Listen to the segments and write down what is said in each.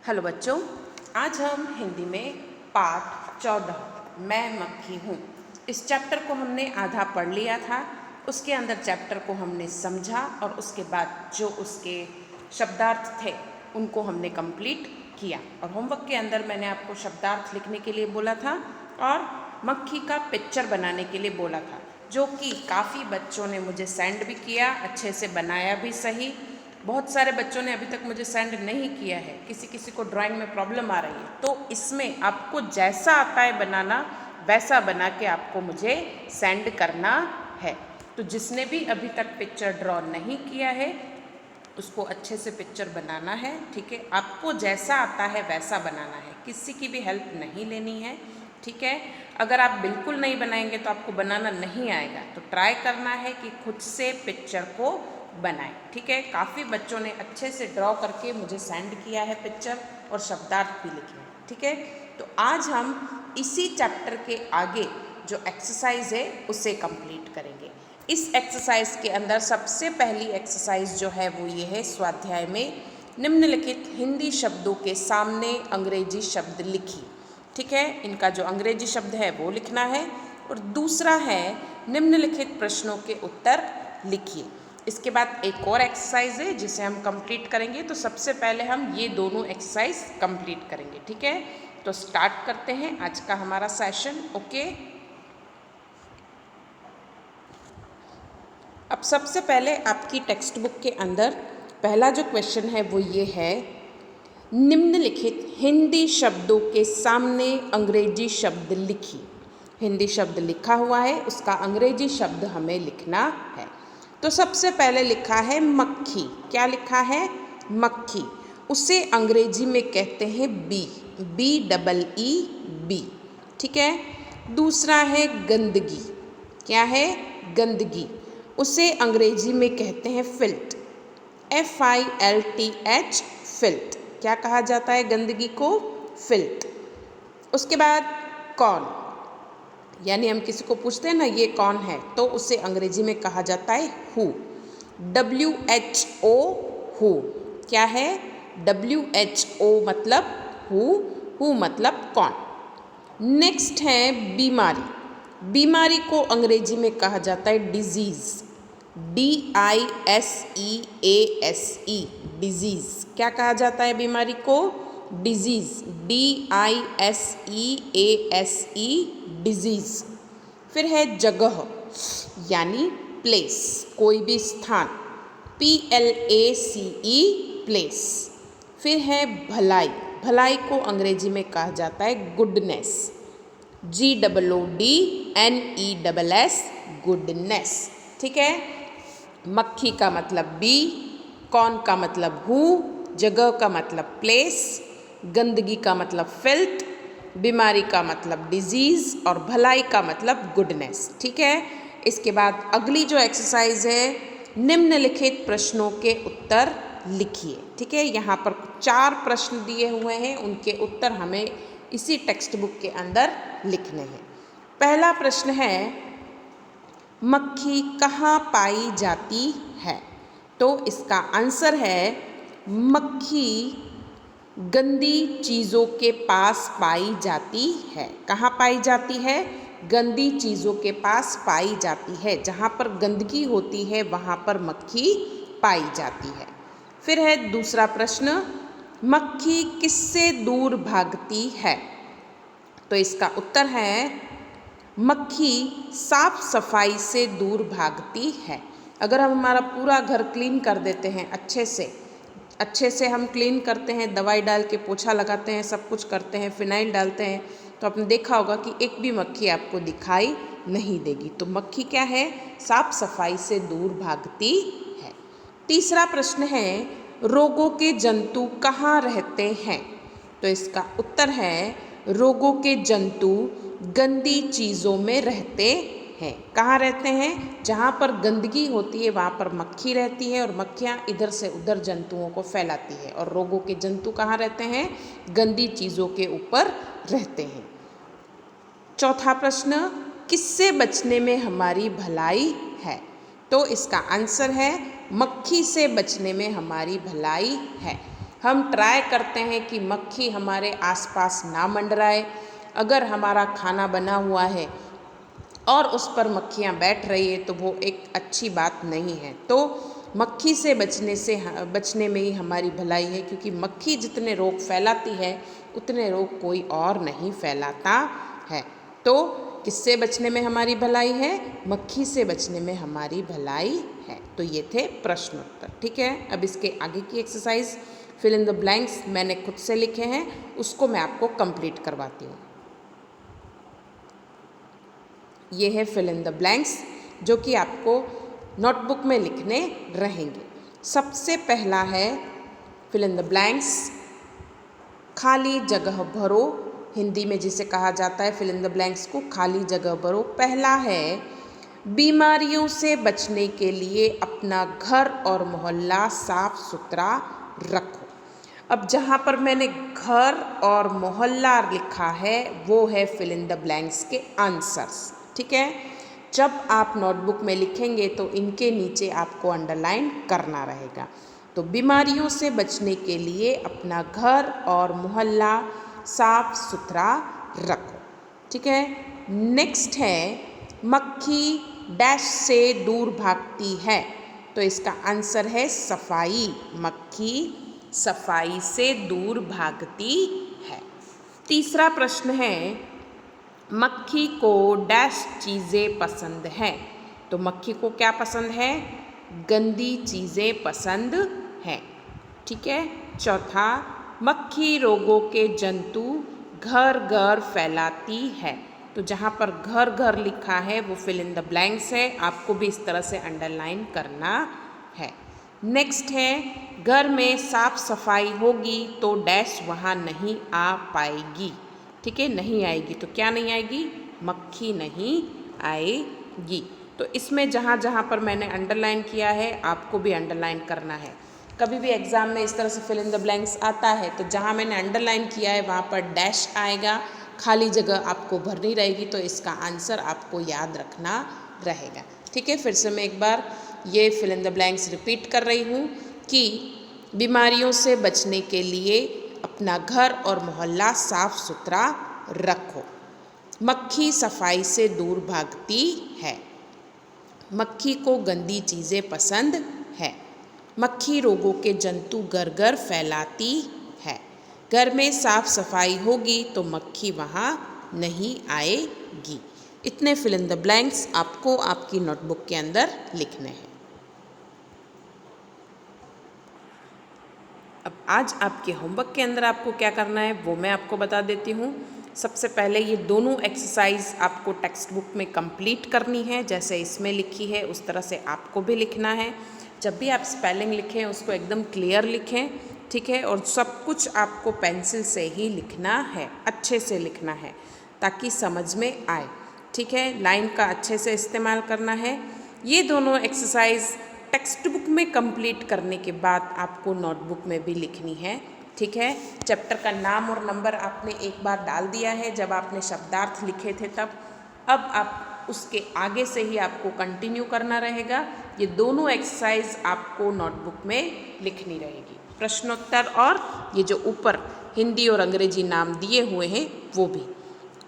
Hello बच्चों, आज हम हिंदी में पाठ 14 मैं मक्खी हूँ इस चैप्टर को हमने आधा पढ़ लिया था। उसके अंदर चैप्टर को हमने समझा और उसके बाद जो उसके शब्दार्थ थे उनको हमने कंप्लीट किया। और होमवर्क के अंदर मैंने आपको शब्दार्थ लिखने के लिए बोला था और मक्खी का पिक्चर बनाने के लिए बोला था, जो कि काफ़ी बच्चों ने मुझे सेंड भी किया, अच्छे से बनाया भी सही। बहुत सारे बच्चों ने अभी तक मुझे सेंड नहीं किया है, किसी किसी को ड्राइंग में प्रॉब्लम आ रही है। तो इसमें आपको जैसा आता है बनाना वैसा बना के आपको मुझे सेंड करना है। तो जिसने भी अभी तक पिक्चर ड्रॉ नहीं किया है उसको अच्छे से पिक्चर बनाना है, ठीक है। आपको जैसा आता है वैसा बनाना है, किसी की भी हेल्प नहीं लेनी है, ठीक है। अगर आप बिल्कुल नहीं बनाएंगे तो आपको बनाना नहीं आएगा। तो ट्राई करना है कि खुद से पिक्चर को बनाएं, ठीक है। काफ़ी बच्चों ने अच्छे से ड्रॉ करके मुझे सेंड किया है पिक्चर और शब्दार्थ भी लिखे हैं, ठीक है। तो आज हम इसी चैप्टर के आगे जो एक्सरसाइज है उसे कंप्लीट करेंगे। इस एक्सरसाइज के अंदर सबसे पहली एक्सरसाइज जो है वो ये है, स्वाध्याय में निम्नलिखित हिंदी शब्दों के सामने अंग्रेजी शब्द लिखिए, ठीक है। इनका जो अंग्रेजी शब्द है वो लिखना है और दूसरा है निम्नलिखित प्रश्नों के उत्तर लिखिए। इसके बाद एक और एक्सरसाइज है जिसे हम कंप्लीट करेंगे। तो सबसे पहले हम ये दोनों एक्सरसाइज कंप्लीट करेंगे, ठीक है। तो स्टार्ट करते हैं आज का हमारा सेशन, ओके। अब सबसे पहले आपकी टेक्स्ट बुक के अंदर पहला जो क्वेश्चन है वो ये है, निम्नलिखित हिंदी शब्दों के सामने अंग्रेजी शब्द लिखिए। हिंदी शब्द लिखा हुआ है, उसका अंग्रेजी शब्द हमें लिखना है। तो सबसे पहले लिखा है मक्खी। क्या लिखा है? मक्खी। उसे अंग्रेजी में कहते हैं बी, ठीक है। दूसरा है गंदगी। क्या है? गंदगी। उसे अंग्रेजी में कहते हैं फिल्ट, FILTH, फिल्ट। क्या कहा जाता है गंदगी को? फिल्ट। उसके बाद कौन, यानी हम किसी को पूछते हैं ना ये कौन है, तो उसे अंग्रेजी में कहा जाता है हु, WHO, हु। क्या है? WHO मतलब हु मतलब कौन। नेक्स्ट है बीमारी। बीमारी को अंग्रेजी में कहा जाता है डिजीज, DISEASE, डिजीज। क्या कहा जाता है बीमारी को? Disease, DISEASE, disease. फिर है जगह यानी प्लेस, कोई भी स्थान, PLACE, प्लेस। फिर है भलाई। भलाई को अंग्रेजी में कहा जाता है गुडनेस, GOODNESS, गुडनेस, ठीक है। मक्खी का मतलब बी, कौन का मतलब हु, जगह का मतलब प्लेस, गंदगी का मतलब फिल्थ, बीमारी का मतलब डिजीज और भलाई का मतलब गुडनेस, ठीक है। इसके बाद अगली जो एक्सरसाइज है, निम्नलिखित प्रश्नों के उत्तर लिखिए, ठीक है। यहाँ पर 4 प्रश्न दिए हुए हैं, उनके उत्तर हमें इसी टेक्स्ट बुक के अंदर लिखने हैं। पहला प्रश्न है, मक्खी कहाँ पाई जाती है? तो इसका आंसर है मक्खी गंदी चीज़ों के पास पाई जाती है। कहाँ पाई जाती है? गंदी चीज़ों के पास पाई जाती है। जहाँ पर गंदगी होती है वहाँ पर मक्खी पाई जाती है। फिर है दूसरा प्रश्न, मक्खी किससे दूर भागती है? तो इसका उत्तर है मक्खी साफ सफाई से दूर भागती है। अगर हम हमारा पूरा घर क्लीन कर देते हैं, अच्छे से हम क्लीन करते हैं, दवाई डाल के पोछा लगाते हैं, सब कुछ करते हैं, फिनाइल डालते हैं, तो आपने देखा होगा कि एक भी मक्खी आपको दिखाई नहीं देगी। तो मक्खी क्या है? साफ सफाई से दूर भागती है। तीसरा प्रश्न है, रोगों के जंतु कहाँ रहते हैं? तो इसका उत्तर है रोगों के जंतु गंदी चीज़ों में रहते हैं। कहाँ रहते हैं? जहाँ पर गंदगी होती है वहाँ पर मक्खी रहती है और मक्खियाँ इधर से उधर जंतुओं को फैलाती है। और रोगों के जंतु कहाँ रहते हैं? गंदी चीज़ों के ऊपर रहते हैं। चौथा प्रश्न, किससे बचने में हमारी भलाई है? तो इसका आंसर है मक्खी से बचने में हमारी भलाई है। हम ट्राई करते हैं कि मक्खी हमारे आसपास ना मंडराए। अगर हमारा खाना बना हुआ है और उस पर मक्खियाँ बैठ रही है तो वो एक अच्छी बात नहीं है। तो मक्खी से बचने में ही हमारी भलाई है, क्योंकि मक्खी जितने रोग फैलाती है उतने रोग कोई और नहीं फैलाता है। तो किससे बचने में हमारी भलाई है? मक्खी से बचने में हमारी भलाई है। तो ये थे प्रश्न उत्तर। ठीक है, अब इसके आगे की exercise fill in the blanks मैंने खुद से लिखे हैं, उसको मैं आपको कंप्लीट करवाती हूँ। ये है फिल इन द ब्लैंक्स जो कि आपको नोटबुक में लिखने रहेंगे। सबसे पहला है फिल इन द ब्लैंक्स, खाली जगह भरो। हिंदी में जिसे कहा जाता है फिल इन द ब्लैंक्स को खाली जगह भरो। पहला है बीमारियों से बचने के लिए अपना घर और मोहल्ला साफ सुथरा रखो। अब जहाँ पर मैंने घर और मोहल्ला लिखा है वो है फिल इन द ब्लैंक्स के आंसर्स। ठीक है, जब आप नोटबुक में लिखेंगे तो इनके नीचे आपको अंडरलाइन करना रहेगा। तो बीमारियों से बचने के लिए अपना घर और मोहल्ला साफ सुथरा रखो। ठीक है, नेक्स्ट है मक्खी डैश से दूर भागती है। तो इसका आंसर है सफाई। मक्खी सफाई से दूर भागती है। तीसरा प्रश्न है मक्खी को डैश चीज़ें पसंद हैं। तो मक्खी को क्या पसंद है? गंदी चीज़ें पसंद हैं। ठीक है, चौथा मक्खी रोगों के जंतु घर घर फैलाती है। तो जहाँ पर घर घर लिखा है वो फिल इन द ब्लैंक्स है, आपको भी इस तरह से अंडरलाइन करना है। नेक्स्ट है घर में साफ सफाई होगी तो डैश वहाँ नहीं आ पाएगी। ठीक है, नहीं आएगी। तो क्या नहीं आएगी? मक्खी नहीं आएगी। तो इसमें जहाँ जहाँ पर मैंने अंडरलाइन किया है आपको भी अंडरलाइन करना है। कभी भी एग्ज़ाम में इस तरह से फिल इन द ब्लैंक्स आता है तो जहाँ मैंने अंडरलाइन किया है वहाँ पर डैश आएगा, खाली जगह आपको भरनी रहेगी। तो इसका आंसर आपको याद रखना रहेगा। ठीक है, फिर से मैं एक बार ये fill in the blanks repeat कर रही हूँ कि बीमारियों से बचने के लिए अपना घर और मोहल्ला साफ सुथरा रखो। मक्खी सफाई से दूर भागती है। मक्खी को गंदी चीज़ें पसंद है। मक्खी रोगों के जंतु घर घर फैलाती है। घर में साफ सफाई होगी तो मक्खी वहाँ नहीं आएगी। इतने फिल इन द ब्लैंक्स आपको आपकी नोटबुक के अंदर लिखने हैं। अब आज आपके होमवर्क के अंदर आपको क्या करना है वो मैं आपको बता देती हूँ। सबसे पहले ये दोनों एक्सरसाइज आपको टेक्स्ट बुक में कंप्लीट करनी है। जैसे इसमें लिखी है उस तरह से आपको भी लिखना है। जब भी आप स्पेलिंग लिखें उसको एकदम क्लियर लिखें। ठीक है, और सब कुछ आपको पेंसिल से ही लिखना है, अच्छे से लिखना है ताकि समझ में आए। ठीक है, लाइन का अच्छे से इस्तेमाल करना है। ये दोनों एक्सरसाइज टेक्स्ट बुक में कंप्लीट करने के बाद आपको नोटबुक में भी लिखनी है। ठीक है, चैप्टर का नाम और नंबर आपने एक बार डाल दिया है जब आपने शब्दार्थ लिखे थे तब। अब आप उसके आगे से ही आपको कंटिन्यू करना रहेगा। ये दोनों एक्सरसाइज आपको नोटबुक में लिखनी रहेगी, प्रश्नोत्तर और ये जो ऊपर हिंदी और अंग्रेजी नाम दिए हुए हैं वो भी।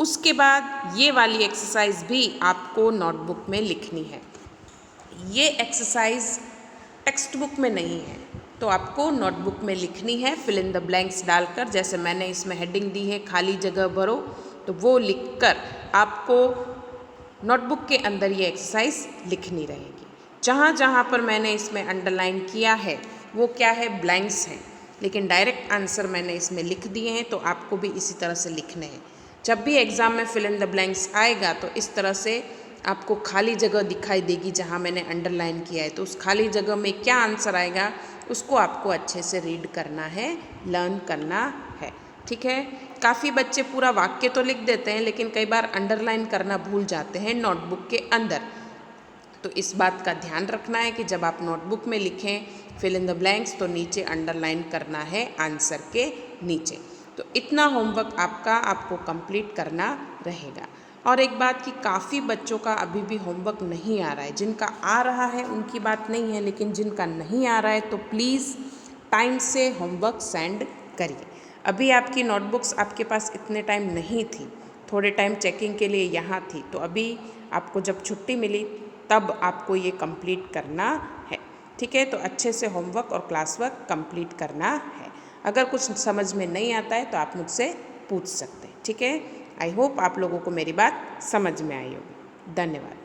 उसके बाद ये वाली एक्सरसाइज भी आपको नोटबुक में लिखनी है। ये एक्सरसाइज टेक्स्ट बुक में नहीं है तो आपको नोटबुक में लिखनी है फिल इन द ब्लैंक्स डालकर। जैसे मैंने इसमें हेडिंग दी है खाली जगह भरो, तो वो लिखकर आपको नोटबुक के अंदर ये एक्सरसाइज लिखनी रहेगी। जहाँ जहाँ पर मैंने इसमें अंडरलाइन किया है वो क्या है? ब्लैंक्स हैं, लेकिन डायरेक्ट आंसर मैंने इसमें लिख दिए हैं तो आपको भी इसी तरह से लिखने हैं। जब भी एग्ज़ाम में फिल इन द ब्लैंक्स आएगा तो इस तरह से आपको खाली जगह दिखाई देगी जहाँ मैंने अंडरलाइन किया है। तो उस खाली जगह में क्या आंसर आएगा उसको आपको अच्छे से रीड करना है, लर्न करना है। ठीक है, काफ़ी बच्चे पूरा वाक्य तो लिख देते हैं लेकिन कई बार अंडरलाइन करना भूल जाते हैं नोटबुक के अंदर। तो इस बात का ध्यान रखना है कि जब आप नोटबुक में लिखें फिल इन द ब्लैंक्स तो नीचे अंडरलाइन करना है आंसर के नीचे। तो इतना होमवर्क आपको कंप्लीट करना रहेगा। और एक बात कि काफ़ी बच्चों का अभी भी होमवर्क नहीं आ रहा है। जिनका आ रहा है उनकी बात नहीं है, लेकिन जिनका नहीं आ रहा है तो प्लीज़ टाइम से होमवर्क सेंड करिए। अभी आपकी नोटबुक्स आपके पास इतने टाइम नहीं थी, थोड़े टाइम चेकिंग के लिए यहाँ थी, तो अभी आपको जब छुट्टी मिली तब आपको ये कंप्लीट करना है, ठीक है। तो अच्छे से होमवर्क और क्लास वर्क कंप्लीट करना है। अगर कुछ समझ में नहीं आता है तो आप मुझसे पूछ सकते हैं, ठीक है। आई होप आप लोगों को मेरी बात समझ में आई होगी। धन्यवाद।